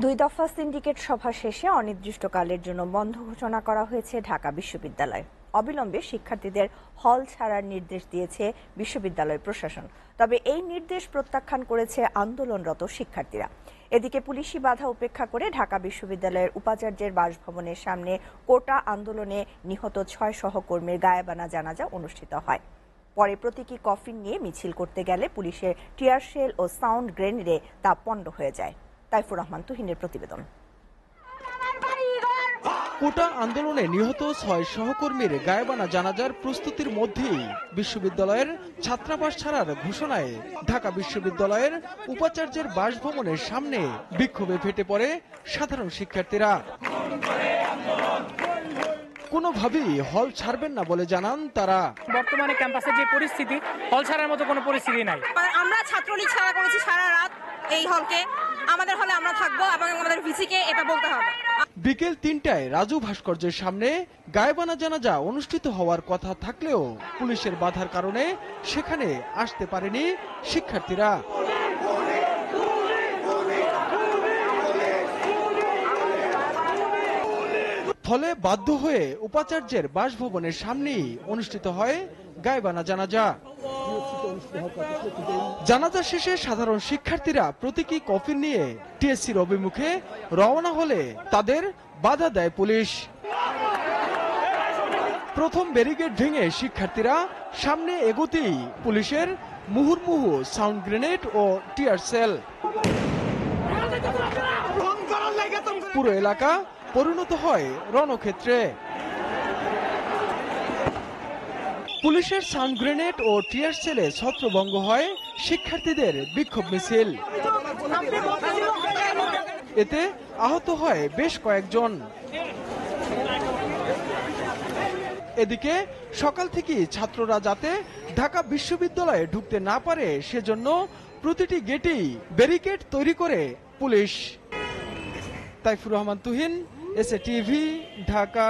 দুই দফা সিন্ডিকেট সভা শেষে অনির্দিষ্টকালের জন্য বন্ধ ঘোষণা করা হয়েছে ঢাকা বিশ্ববিদ্যালয়। অবিলম্বে শিক্ষার্থীদের হল ছাড়ার নির্দেশ দিয়েছে বিশ্ববিদ্যালয় প্রশাসন। তবে এই নির্দেশ প্রত্যাখ্যান করেছে আন্দোলনরত শিক্ষার্থীরা। এদিকে পুলিশি বাধা উপেক্ষা করে ঢাকা বিশ্ববিদ্যালয়ের উপাচার্যের বাসভবনের সামনে কোটা আন্দোলনে নিহত 6 সহকর্মীর গায়েবানা জানাজা অনুষ্ঠিত হয়। পরে প্রতীকী কফিন নিয়ে মিছিল করতে গেলে পুলিশের টিয়ার শেল ও সাউন্ড গ্রেনেডে তা পণ্ড হয়ে যায়। তাইফুর রহমান তুহিনের প্রতিবেদন। কোটা আন্দোলনে নিহত 6 সহকর্মীর গায়েবানা জানাজার প্রস্তুতির মধ্যেই বিশ্ববিদ্যালয়ের ছাত্রাবাস ছাড়ার ঘোষণায় ঢাকা বিশ্ববিদ্যালয়ের উপাচার্যের বাসভবনের সামনে বিক্ষোভে ফেটে পড়ে সাধারণ শিক্ষার্থীরা। কোনোভাবেই হল ছাড়বেন না বলে জানান তারা। বর্তমানে ক্যাম্পাসের যে পরিস্থিতি, হল ছাড়ার মতো কোনো পরিস্থিতি নাই। আমরা ছাত্রলীগ ছাড়া করেছি সারা রাত এই হলকে, আমাদের হলে আমরা থাকবো এবং আমাদের ভিসিকে এটা বলতে হবে। বিকেল 3টায় রাজু ভাস্কর্যের সামনে গায়েবানা জানাজা অনুষ্ঠিত হওয়ার কথা থাকলেও পুলিশের বাধার কারণে সেখানে আসতে পারেনি শিক্ষার্থীরা। ফলে বাধ্য হয়ে উপাচার্যের বাসভবনের সামনেই অনুষ্ঠিত হয় গায়েবানা জানাজা। জানাজা শেষে সাধারণ শিক্ষার্থীরা প্রতীকী কফিন নিয়ে টিএসসির অভিমুখে রওনা হলে তাদের বাধা দেয় পুলিশ। প্রথম ব্যারিকেড ভেঙে শিক্ষার্থীরা সামনে এগোতেই পুলিশের মুহুর্মুহু সাউন্ড গ্রেনেড ও টিয়ার সেল। পুরো এলাকা পরিণত হয় রণক্ষেত্রে। পুলিশের সাউন্ড গ্রেনেড ও টিয়ার সেলে ছত্রভঙ্গ হয় শিক্ষার্থীদের বিক্ষোভ মিছিল। এতে আহত হয় বেশ কয়েকজন। এদিকে সকাল থেকেই ছাত্ররা যাতে ঢাকা বিশ্ববিদ্যালয়ে ঢুকতে না পারে সেজন্য প্রতিটি গেটেই ব্যারিকেড তৈরি করে police. Taifur Rahman Tuhin, SA TV, Dhaka.